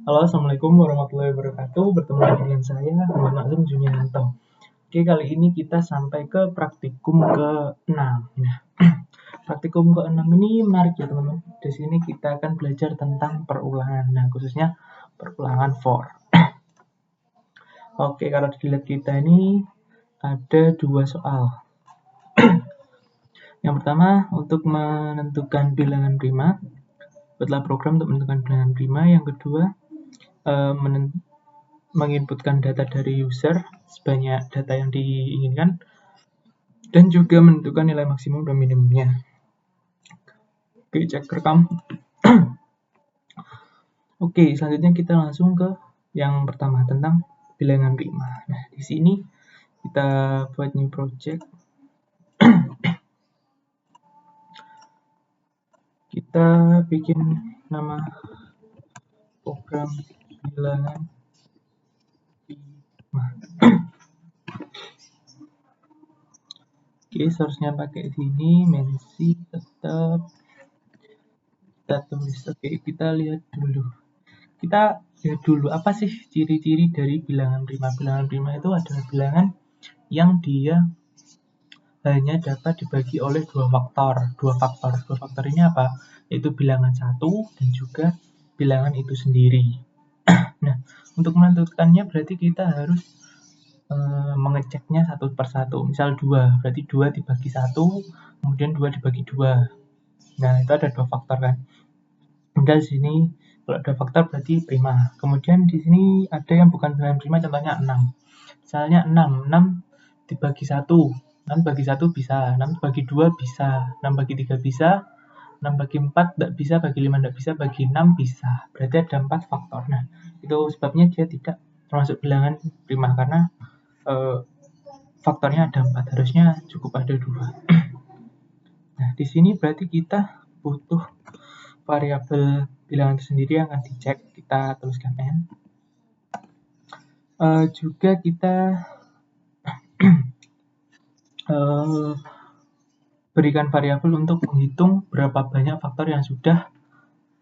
Halo, Assalamualaikum warahmatullahi wabarakatuh. Bertemu lagi dengan saya, Muhammad Nazrul Junianto. Oke, kali ini kita sampai ke praktikum ke-6. Nah, praktikum ke-6 ini menarik ya, teman-teman. Di sini kita akan belajar tentang perulangan. Nah, khususnya perulangan for. Oke, kalau dilihat kita ini ada 2 soal. Yang pertama, untuk menentukan bilangan prima. Buatlah program untuk menentukan bilangan prima. Yang kedua, menginputkan data dari user sebanyak data yang diinginkan dan juga menentukan nilai maksimum dan minimumnya. Oke, cek rekam. Oke, selanjutnya kita langsung ke yang pertama tentang bilangan prima. Nah, di sini kita buat new project. Kita bikin nama program bilangan prima. Oke, source-nya pakai sini, mensi tetap kita tulis. Oke, kita lihat dulu. Kita lihat dulu apa sih ciri-ciri dari bilangan prima. Bilangan prima itu adalah bilangan yang dia hanya dapat dibagi oleh dua faktor. Dua faktor ini apa? Yaitu bilangan 1 dan juga bilangan itu sendiri. Nah, untuk menentukannya berarti kita harus mengeceknya satu per satu. Misal 2, berarti 2 dibagi 1, kemudian 2 dibagi 2. Nah, itu ada 2 faktor kan. Kemudian di sini kalau ada faktor berarti prima. Kemudian di sini ada yang bukan bilangan prima, contohnya 6. Misalnya 6 dibagi 1. 6 bagi 1 bisa, 6 bagi 2 bisa, 6 bagi 3 bisa, 6 bagi 4 tidak bisa, bagi 5 tidak bisa, bagi 6 bisa. Berarti ada 4 faktor. Nah, itu sebabnya dia tidak termasuk bilangan prima karena faktornya ada 4, harusnya cukup ada 2. Nah, di sini berarti kita butuh variabel bilangan itu sendiri yang akan dicek. Kita tuliskan n. Juga kita berikan variabel untuk menghitung berapa banyak faktor yang sudah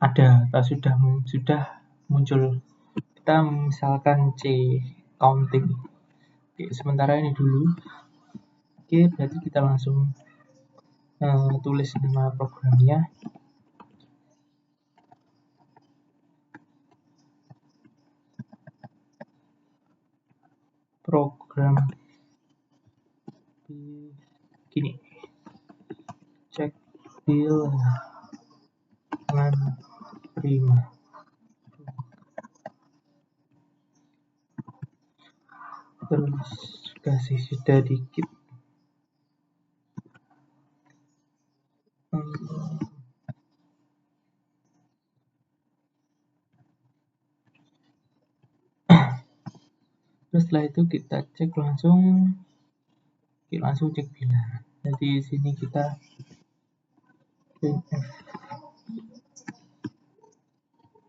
ada atau sudah muncul. Kita misalkan C counting. Oke, sementara ini dulu. Oke, berarti kita langsung tulis nama programnya. Program gini. Cek bilangan prima. Terus kasih sudah dikit. Terus setelah itu kita cek langsung cek bilangan. Jadi di sini kita printf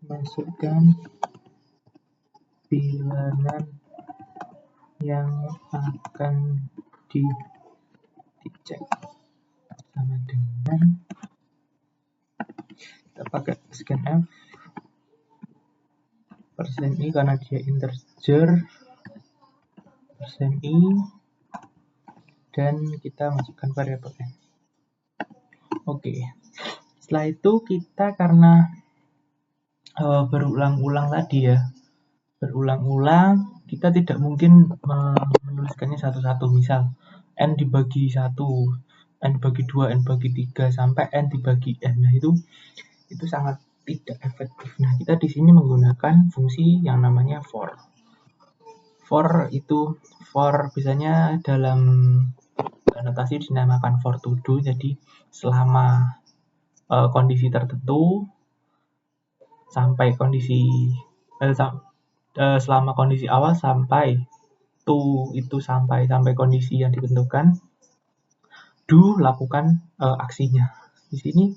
masukkan bilangan yang akan dicek sama dengan kita pakai scanf %i karena dia integer, %i, dan kita masukkan variabel n. Oke, setelah itu kita karena berulang-ulang tadi ya, kita tidak mungkin menuliskannya satu-satu. Misal n dibagi 1, n dibagi 2, n dibagi 3 sampai n dibagi n. Nah, itu sangat tidak efektif. Nah, kita di sini menggunakan fungsi yang namanya for. For biasanya dalam anotasi dinamakan for to do. Jadi selama kondisi tertentu sampai kondisi selama kondisi awal sampai to itu sampai kondisi yang ditentukan, do lakukan aksinya. Di sini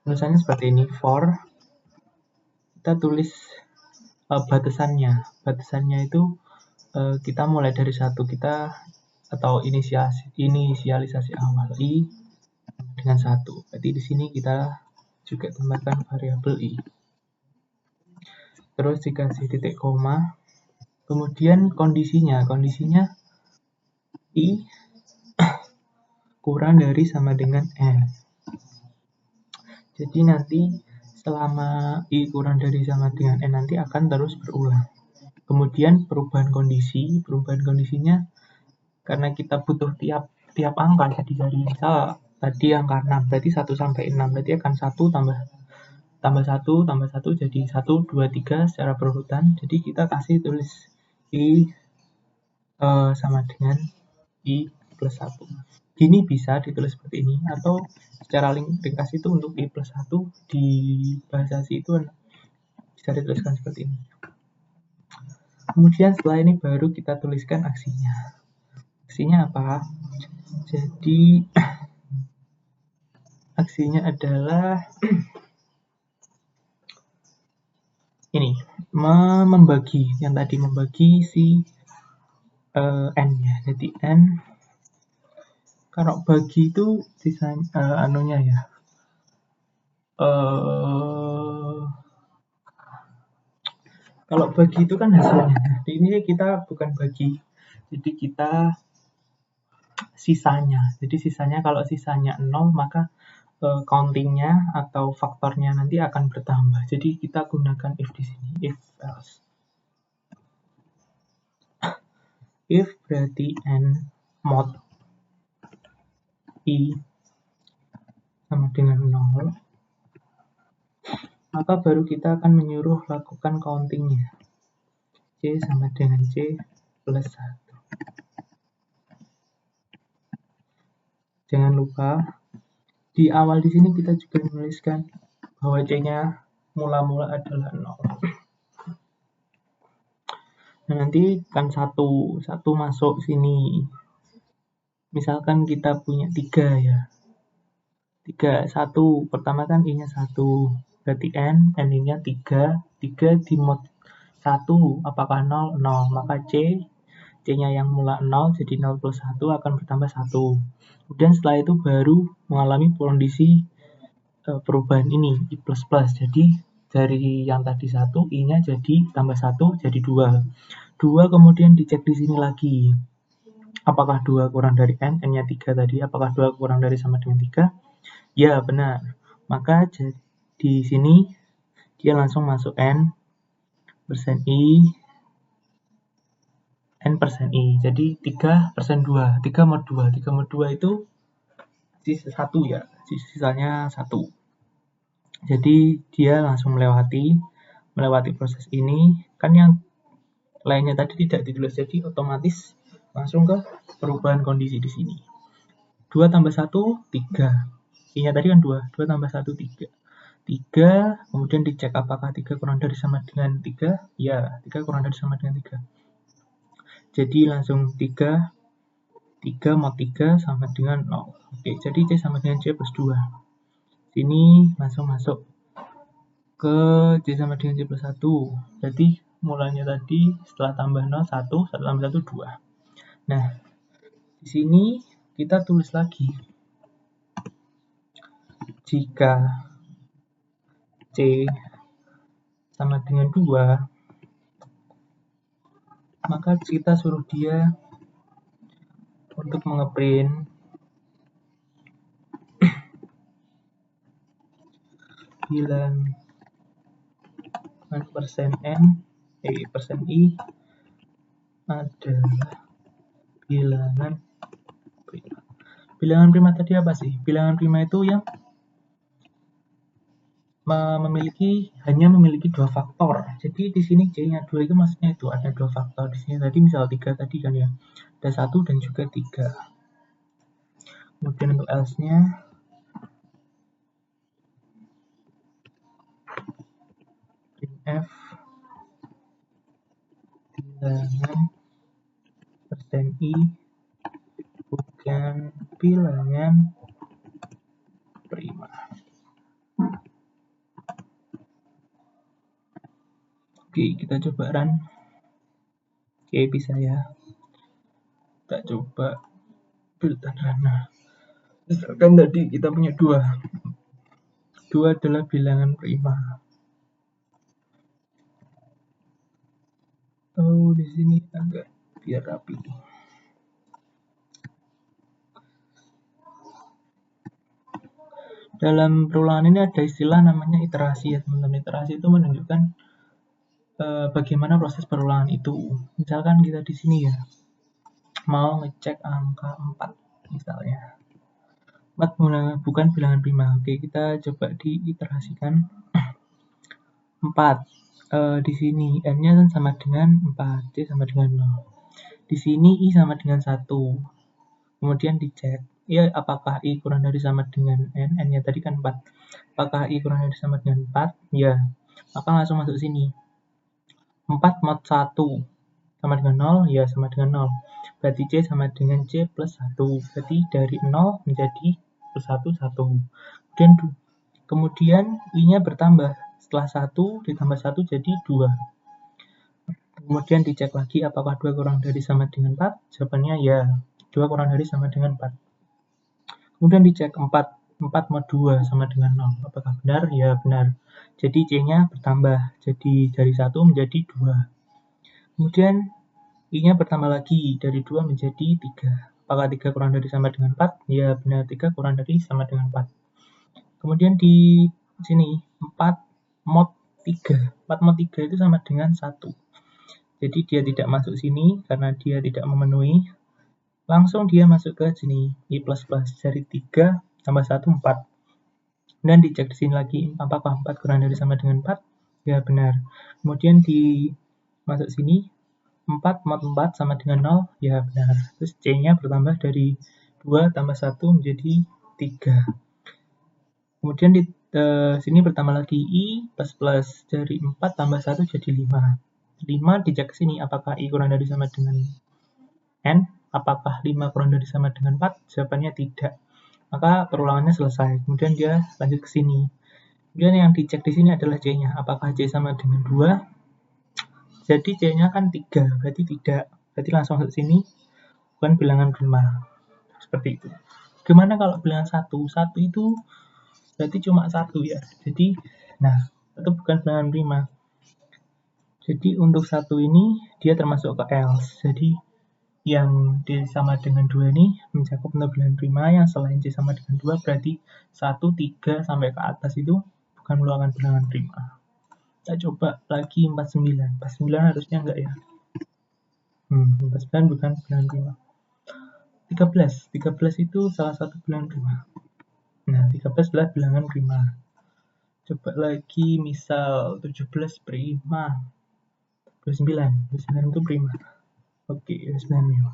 tulisannya seperti ini, for kita tulis batasannya. Batasannya itu kita mulai dari 1, kita atau inisialisasi awal i dengan 1. Berarti di sini kita juga tambahkan variabel i. terus dikasih titik koma, kemudian kondisinya I kurang dari sama dengan N. Jadi nanti selama I kurang dari sama dengan N nanti akan terus berulang. Kemudian perubahan kondisinya karena kita butuh tiap angka dicari. Misal tadi angka 6, berarti 1 sampai 6, berarti akan 1 tambah 1 jadi 1, 2, 3 secara berurutan. Jadi kita kasih tulis I sama dengan I plus 1. Ini bisa ditulis seperti ini, atau secara ringkas itu untuk I plus 1 di bahasa C itu bisa dituliskan seperti ini. Kemudian setelah ini baru kita tuliskan aksinya. Aksinya apa? Jadi aksinya adalah ini, membagi yang tadi, membagi si N-nya. Jadi N kalau bagi itu desain anunya ya. Kalau bagi itu kan hasilnya. Di ini kita bukan bagi. Jadi kita sisanya. Jadi sisanya kalau sisanya 0 maka countingnya atau faktornya nanti akan bertambah. Jadi kita gunakan if di sini, if else. If berarti N mod I sama dengan 0, maka baru kita akan menyuruh lakukan countingnya. C sama dengan C plus 1. Jangan lupa, di awal di sini kita juga menuliskan bahwa C-nya mula-mula adalah 0. Nah, nanti kan satu masuk sini. Misalkan kita punya 3 ya. 3, 1. Pertama kan I-nya 1. Berarti N-nya 3. 3 di mod 1. Apakah 0? 0. Maka C-nya yang mula 0, jadi 0 plus 1 akan bertambah 1. Kemudian setelah itu baru mengalami kondisi perubahan ini, I plus plus. Jadi dari yang tadi 1, I-nya jadi tambah 1, jadi 2. 2 kemudian dicek di sini lagi. Apakah 2 kurang dari N? N-nya 3 tadi. Apakah 2 kurang dari sama dengan 3? Ya, benar. Maka di sini dia langsung masuk N persen I, N persen I. Jadi 3 persen 2. 3 mod 2. 3 mod 2 itu sisa 1 ya. Sisanya 1. Jadi dia langsung melewati proses ini. Kan yang lainnya tadi tidak ditulis. Jadi otomatis langsung ke perubahan kondisi di sini. 2 tambah 1, 3. I-nya tadi kan 2. 2 tambah 1, 3. 3, kemudian dicek apakah 3 kurang dari sama dengan 3. Ya, 3 kurang dari sama dengan 3. Jadi langsung 3 mod 3 sama dengan 0. Oke, jadi C sama dengan C plus 2. Sini langsung masuk ke C sama dengan C plus 1. Jadi mulanya tadi setelah tambah 0, 1 tambah 1, 2. Nah, di sini kita tulis lagi. Jika C sama dengan 2, maka kita suruh dia untuk mengeprint bilangan persen N, persen I adalah bilangan prima. Bilangan prima tadi apa sih? Bilangan prima itu yang hanya memiliki 2 faktor. Jadi di sini C-nya 2 itu maksudnya itu ada 2 faktor. Di sini tadi misal 3 tadi kan ya. Ada 1 dan juga 3. Kemudian untuk else-nya printf bilangan persen I bukan bilangan prima. Oke, kita coba run. Oke, bisa ya. Kita coba build dan run. Nah, misalkan tadi kita punya 2. 2 adalah bilangan prima. Oh, di sini agak biar rapi. Dalam perulangan ini ada istilah namanya iterasi ya teman-teman. Iterasi itu menunjukkan bagaimana proses perulangan itu. Misalkan kita di sini ya mau ngecek angka 4 misalnya. 4 bukan bilangan prima. Oke, kita coba diiterasikan. 4. Di sini n-nya kan sama dengan 4, c sama dengan 0. Di sini i sama dengan 1. Kemudian dicek, ya apakah i kurang dari sama dengan n? N-nya tadi kan 4. Apakah i kurang dari sama dengan 4? Ya, maka langsung masuk sini. 4 mod 1 sama dengan 0, ya sama dengan 0. Berarti c sama dengan c plus 1. Berarti dari 0 menjadi plus 1, 1. Kemudian i-nya bertambah. Setelah 1 ditambah 1 jadi 2. Kemudian dicek lagi apakah 2 kurang dari sama dengan 4? Jawabannya ya, 2 kurang dari sama dengan 4. Kemudian dicek 4 mod 2 sama dengan 0. Apakah benar? Ya, benar. Jadi C-nya bertambah. Jadi dari 1 menjadi 2. Kemudian I-nya bertambah lagi. Dari 2 menjadi 3. Apakah 3 kurang dari sama dengan 4? Ya, benar. 3 kurang dari sama dengan 4. Kemudian di sini 4 mod 3. 4 mod 3 itu sama dengan 1. Jadi dia tidak masuk sini karena dia tidak memenuhi. Langsung dia masuk ke sini, I++. Dari 3 tambah 1, 4. Dan dicek di sini lagi, apakah 4 kurang dari sama dengan 4? Ya, benar. Kemudian masuk sini, 4 mod 4 sama dengan 0, ya benar. Terus C-nya bertambah dari 2 tambah 1 menjadi 3. Kemudian di sini bertambah lagi I++ dari 4 tambah 1 jadi 5. 5 dicek ke sini, apakah I kurang dari sama dengan N? Apakah 5 kurang dari sama dengan 4? Jawabannya tidak. Maka perulangannya selesai. Kemudian dia lanjut ke sini. Kemudian yang dicek di sini adalah C-nya. Apakah C sama dengan 2? Jadi C-nya kan 3, berarti tidak. Berarti langsung masuk sini, bukan bilangan prima. Seperti itu. Gimana kalau bilangan 1? 1 itu berarti cuma 1 ya. Jadi, nah, itu bukan bilangan prima. Jadi untuk 1 ini, dia termasuk ke else. Jadi, yang D sama dengan 2 ini mencakup untuk bilangan prima, yang selain C sama dengan 2 berarti 1, 3 sampai ke atas itu bukan merupakan bilangan prima. Kita coba lagi 49. 49 harusnya enggak ya. 49 bukan bilangan prima. 13. 13 itu salah satu bilangan prima. Nah, 13 adalah bilangan prima. Coba lagi misal 17 prima. 29. 29 itu prima. Oke, 29 prima.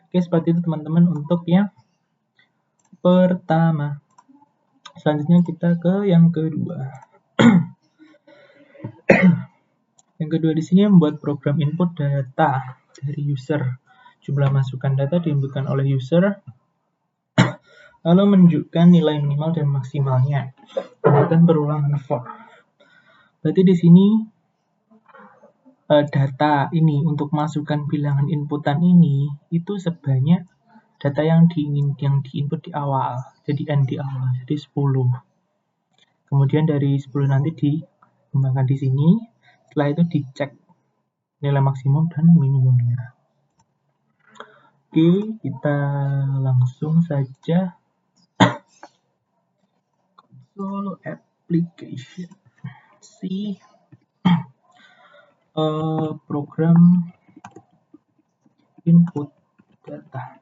Oke, seperti itu teman-teman untuk yang pertama. Selanjutnya kita ke yang kedua. Yang kedua di sini membuat program input data dari user. Jumlah masukan data diinputkan oleh user, lalu menunjukkan nilai minimal dan maksimalnya. Gunakan perulangan for. Berarti di sini data ini untuk masukkan bilangan inputan ini itu sebanyak data yang diinput di awal. Jadi n di awal, jadi 10. Kemudian dari 10 nanti dikembangkan di sini. Setelah itu dicek nilai maksimum dan minimumnya. Oke, kita langsung saja console application si program input data.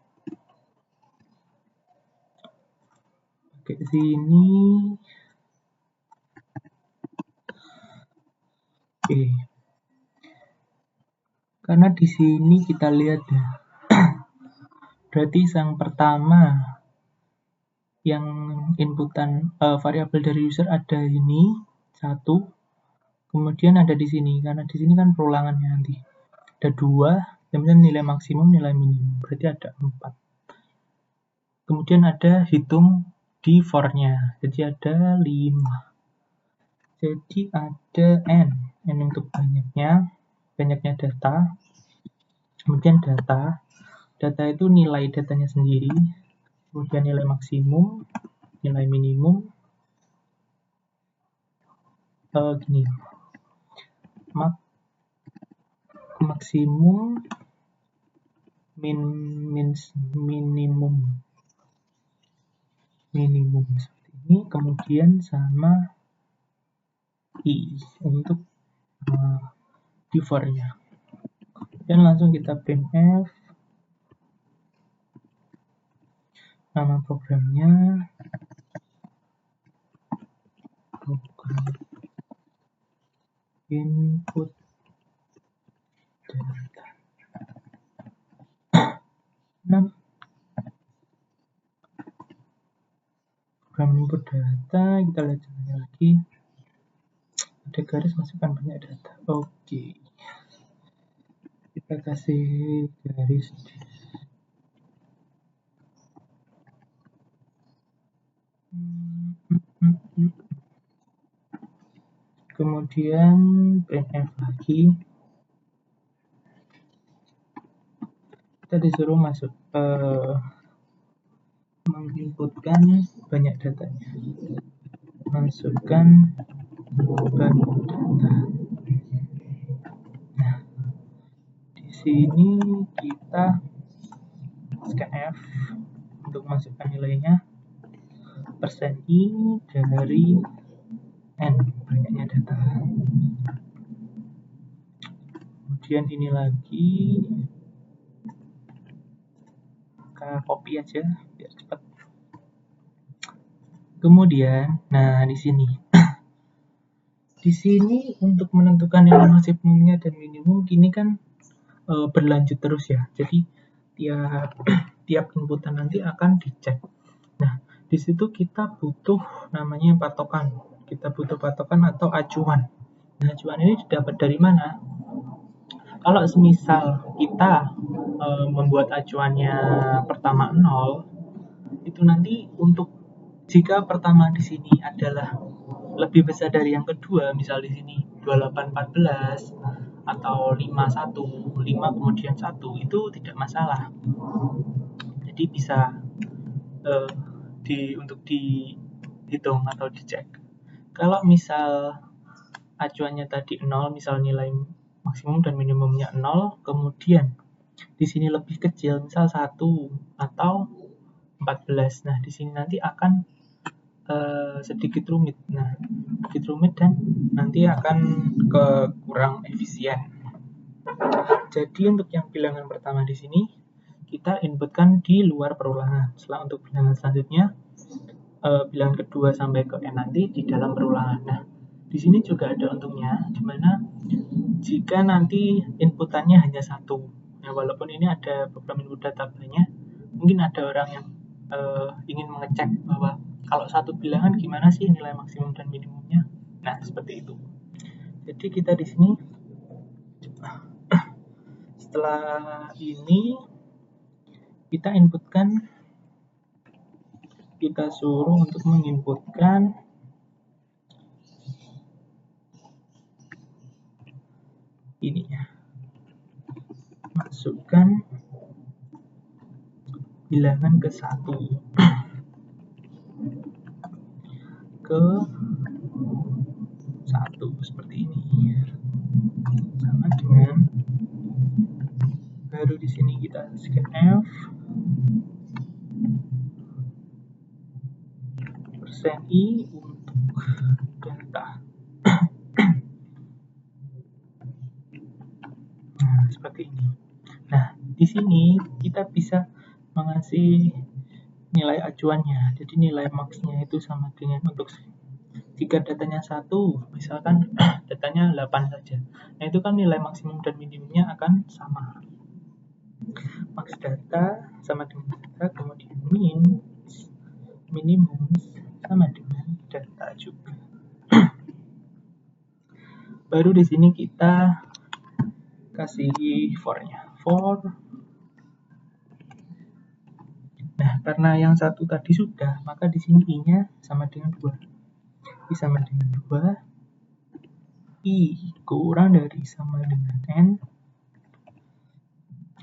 Oke, sini. Oke. Karena di sini kita lihat ya. Berarti yang pertama yang inputan variabel dari user ada ini 1. Kemudian ada di sini karena di sini kan perulangannya nanti. Ada 2, kemudian nilai maksimum, nilai minimum. Berarti ada 4. Kemudian ada hitung di for-nya. Jadi ada 5. Jadi ada n untuk banyaknya data. Kemudian data itu nilai datanya sendiri, kemudian nilai maksimum, nilai minimum, maksimum minimum seperti ini, kemudian sama i untuk di for-nya. Dan langsung kita printf nama programnya program input data 6. Program input data, kita lihat lagi, ada garis masukkan banyak data. Oke, kita kasih garis kemudian printf lagi, kita disuruh masuk menginputkan banyak datanya, masukkan banyak data. Nah, di sini kita scanf untuk masukkan nilainya, %i dari n, banyaknya data. Kemudian ini lagi kita copy aja biar cepat. Kemudian, nah di sini di sini untuk menentukan nilai maksimumnya dan minimum kini kan berlanjut terus ya. Jadi tiap inputan nanti akan dicek. Nah, di situ kita butuh namanya patokan. Kita butuh patokan atau acuan. Nah, acuan ini didapat dari mana? Kalau semisal kita membuat acuannya pertama 0, itu nanti untuk jika pertama di sini adalah lebih besar dari yang kedua, misal di sini 2814 atau 51, 5 kemudian 1, itu tidak masalah. Jadi bisa untuk dihitung atau dicek. Kalau misal acuannya tadi 0, misal nilai maksimum dan minimumnya 0, kemudian di sini lebih kecil, misal 1 atau 14. Nah, di sini nanti akan sedikit rumit. Nah, sedikit rumit dan nanti akan kurang efisien. Jadi untuk yang bilangan pertama di sini kita inputkan di luar perulangan. Setelah untuk bilangan selanjutnya bilangan kedua sampai ke n nanti di dalam perulangan. Nah, di sini juga ada untungnya, dimana jika nanti inputannya hanya satu, ya walaupun ini ada program input data banyak, mungkin ada orang yang ingin mengecek bahwa kalau satu bilangan gimana sih nilai maksimum dan minimumnya. Nah, seperti itu. Jadi kita di sini setelah ini kita inputkan, kita suruh untuk menginputkan ini ya, masukkan bilangan ke 1 ke 1 seperti ini, sama dengan baru di sini kita scanf %i untuk data. Nah, seperti ini. Nah, di sini kita bisa mengasih nilai acuannya. Jadi nilai max-nya itu sama dengan untuk jika datanya 1, misalkan datanya 8 saja. Nah, itu kan nilai maksimum dan minimumnya akan sama. Max data sama dengan data, kemudian minimum sama dengan data juga. Baru di sini kita kasih for-nya. Nah, karena yang satu tadi sudah, maka di sini i-nya sama dengan 2. I sama dengan 2. I kurang dari sama dengan n.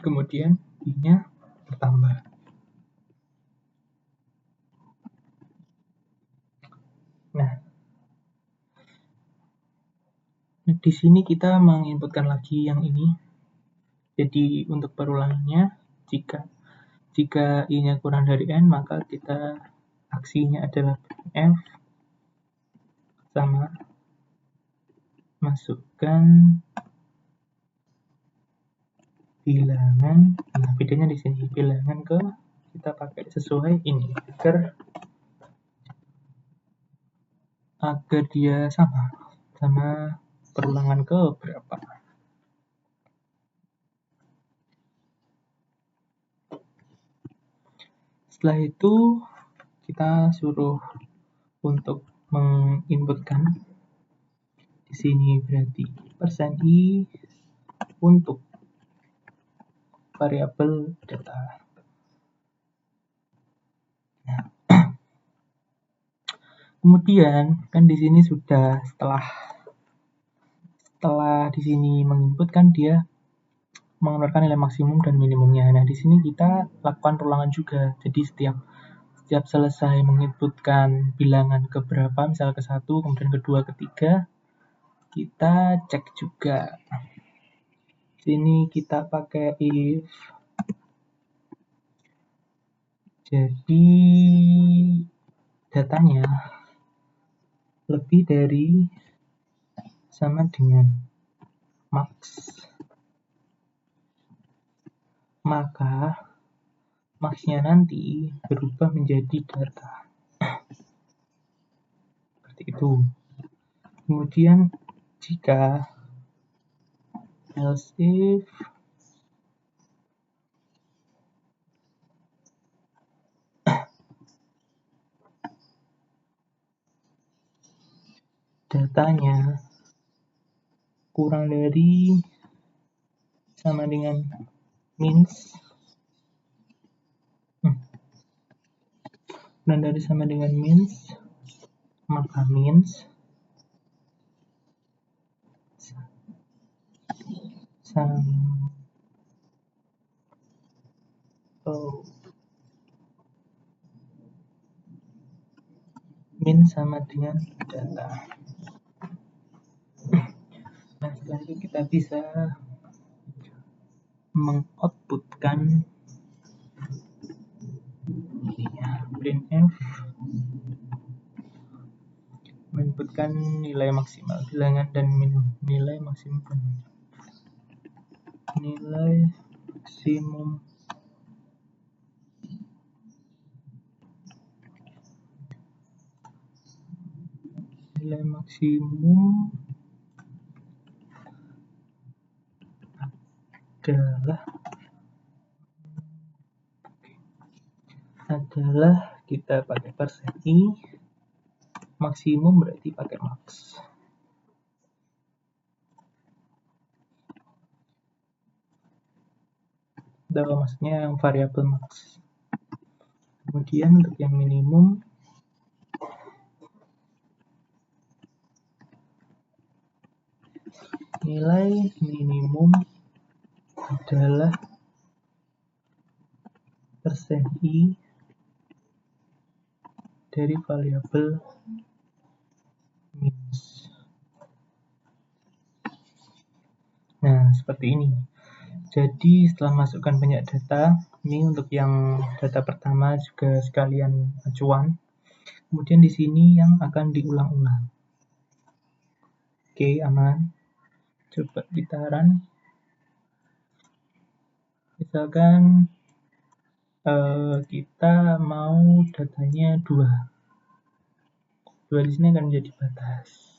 Kemudian i-nya bertambah. Nah, di sini kita menginputkan lagi yang ini. Jadi untuk perulangannya, jika i-nya kurang dari n, maka kita aksinya adalah f sama masukkan bilangan. Nah, bedanya di sini bilangan ke kita pakai sesuai ini agar dia sama perulangan ke berapa. Setelah itu kita suruh untuk menginputkan. Di sini berarti %i untuk variabel data. Nah, kemudian kan di sini sudah setelah di sini menginputkan, dia mengeluarkan nilai maksimum dan minimumnya. Nah, di sini kita lakukan ulangan juga. Jadi setiap selesai menginputkan bilangan ke berapa, misal ke 1, kemudian kedua, ketiga, kita cek juga. Sini kita pakai if. Jadi datanya lebih dari sama dengan max, maka max-nya nanti berubah menjadi data. Seperti itu. Kemudian jika else if datanya kurang dari sama dengan means, kurang dari sama dengan means, maka means sama dengan data. Nah, setelah itu kita bisa mengoutputkan printf, menginputkan nilai maksimal bilangan dan minimum, nilai maksimum adalah kita pakai %i, maksimum berarti pakai max. Maksudnya yang variabel max. Kemudian untuk yang minimum, nilai minimum adalah %i dari variabel means. Nah, seperti ini. Jadi setelah masukkan banyak data, ini untuk yang data pertama juga sekalian acuan. Kemudian di sini yang akan diulang-ulang. Oke, aman. Coba kita run. Misalkan kita mau datanya 2. 2 di sini akan menjadi batas.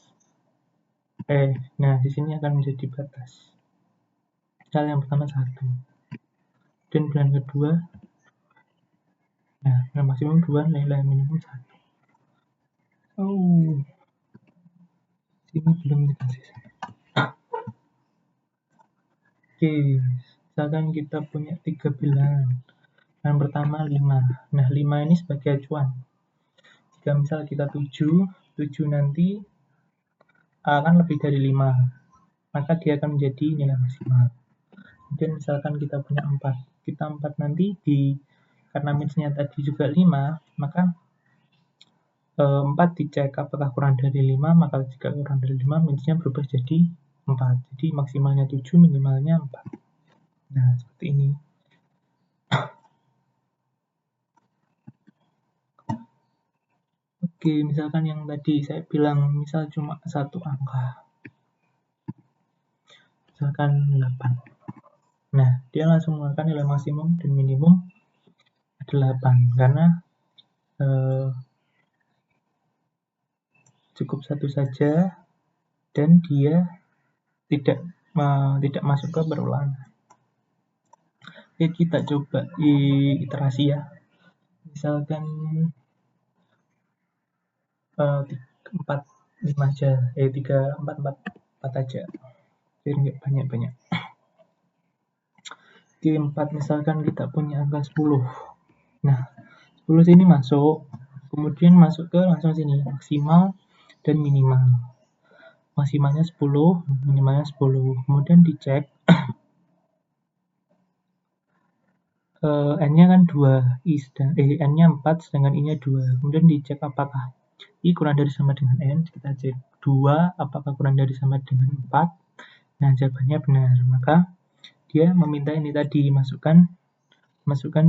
Nah, di sini akan menjadi batas. Misal yang pertama 1. Dan bulan kedua, nah, nilai maksimum 2, nilai minimum 1. Sini belum dikasih. Oke, misalkan kita punya 3 bilangan. Yang pertama 5. Nah, 5 ini sebagai acuan. Jika misal kita 7 nanti akan lebih dari 5, maka dia akan menjadi nilai maksimal. Kemudian misalkan kita punya 4. Kita 4 nanti karena means-nya tadi juga 5, maka 4 dicek apakah kurang dari 5, maka jika kurang dari 5, means-nya berubah jadi 4. Jadi maksimalnya 7, minimalnya 4. Nah, seperti ini. Oke, misalkan yang tadi saya bilang misal cuma satu angka, misalkan 8. Nah, dia langsung mengeluarkan nilai maksimum dan minimum 8 karena cukup satu saja dan dia tidak masuk ke berulang. Oke, kita coba iterasi ya. Misalkan 4, 5 aja, 3, 4, 4 aja. Biar nggak banyak-banyak. Oke, 4 misalkan kita punya angka 10. Nah, 10 sini masuk, kemudian masuk ke langsung sini, maksimal dan minimal. Maksimalnya 10, minimalnya 10. Kemudian dicek, N-nya kan 2, N-nya 4, sedangkan I-nya 2. Kemudian dicek apakah I kurang dari sama dengan N, kita cek 2, apakah kurang dari sama dengan 4. Nah, jawabannya benar. Maka dia meminta ini tadi, masukkan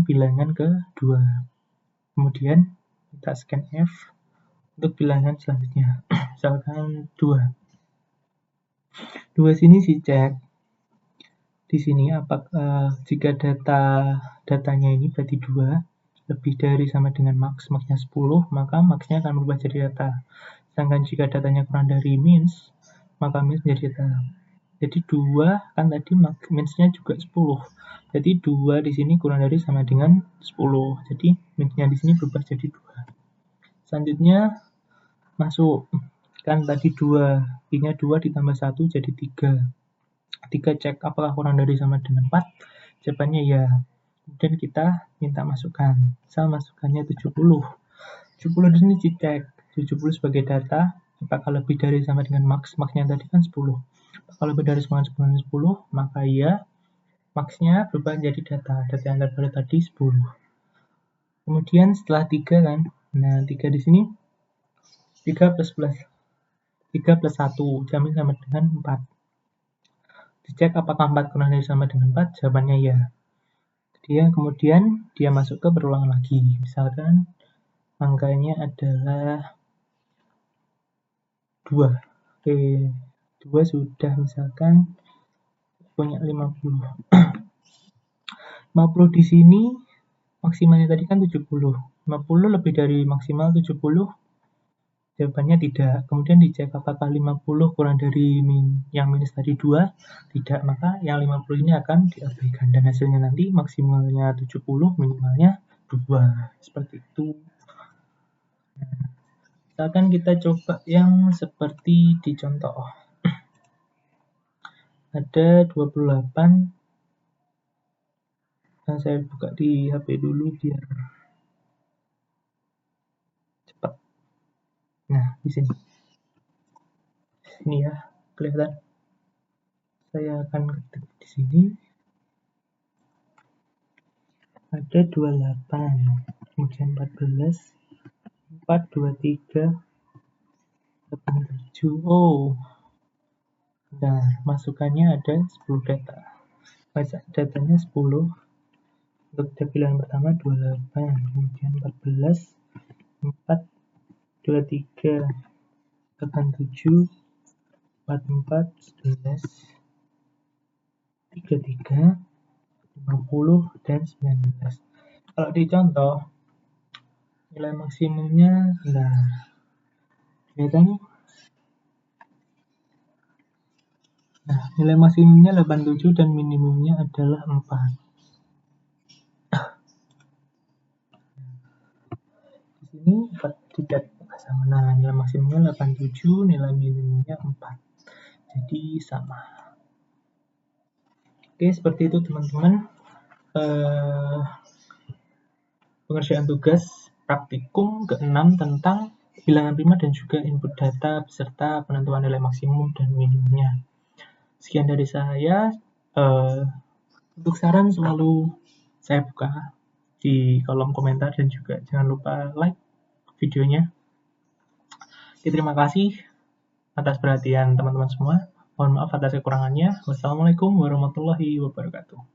bilangan ke 2. Kemudian kita scan F untuk bilangan selanjutnya. Misalkan 2. 2 sini dicek. Di sini apakah jika datanya ini berarti 2 lebih dari sama dengan max-nya 10, maka max-nya akan berubah jadi data. Sedangkan jika datanya kurang dari mins, maka mins menjadi data. Jadi 2 kan tadi mins-nya juga 10. Jadi 2 di sini kurang dari sama dengan 10. Jadi mins-nya di sini berubah jadi 2. Selanjutnya masuk, kan tadi 2, I-nya 2 ditambah 1 jadi 3. Ketika cek apakah kurang dari sama dengan 4, jawabannya ya. Kemudian kita minta masukkan. Misal masukkannya 70. 70 di sini dicek. 70 sebagai data, apakah lebih dari sama dengan max-nya tadi kan 10. Kalau lebih dari sama dengan 10, maka ya max-nya berubah menjadi data. Data yang terbaru tadi 10. Kemudian setelah 3 kan, nah 3 di sini 3 plus 1 jamin sama dengan 4. Dicek apakah 4 kurang dari sama dengan 4, jawabannya ya. Kemudian dia masuk ke berulang lagi. Misalkan angkanya adalah 2. Oke, 2 sudah misalkan punya 50. 50 di sini maksimalnya tadi kan 70. 50 lebih dari maksimal 70, jawabannya tidak. Kemudian dicek apakah 50 kurang dari yang minus tadi 2, tidak, maka yang 50 ini akan diabaikan. Dan hasilnya nanti maksimalnya 70, minimalnya 2. Seperti itu. Misalkan kita coba yang seperti di contoh. Ada 28. Nah, saya buka di HP dulu biar cepat. Nah, di sini. Ini ya, kelihatan. Saya akan ketik di sini. Ada 28, kemudian 14, 4, 23, 87. Oh, nah, masukannya ada 10 data. Baca datanya 10. Untuk pilihan pertama 28, kemudian 14, 4, 23, 87, 44, 11, 33, 50, dan 19. Kalau dicontoh, nilai maksimumnya, nah, kelihatan. Nah, nilai maksimumnya 87 dan minimumnya adalah 4. Di sini 4 tidak sama. Nah, nilai maksimumnya 87, nilai minimumnya 4. Jadi sama. Oke, seperti itu teman-teman. Pengerjaan tugas praktikum ke-6 tentang bilangan prima dan juga input data beserta penentuan nilai maksimum dan minimumnya. Sekian dari saya. Untuk saran selalu saya buka di kolom komentar dan juga jangan lupa like videonya. Terima kasih atas perhatian teman-teman semua. Mohon maaf atas kekurangannya. Wassalamualaikum warahmatullahi wabarakatuh.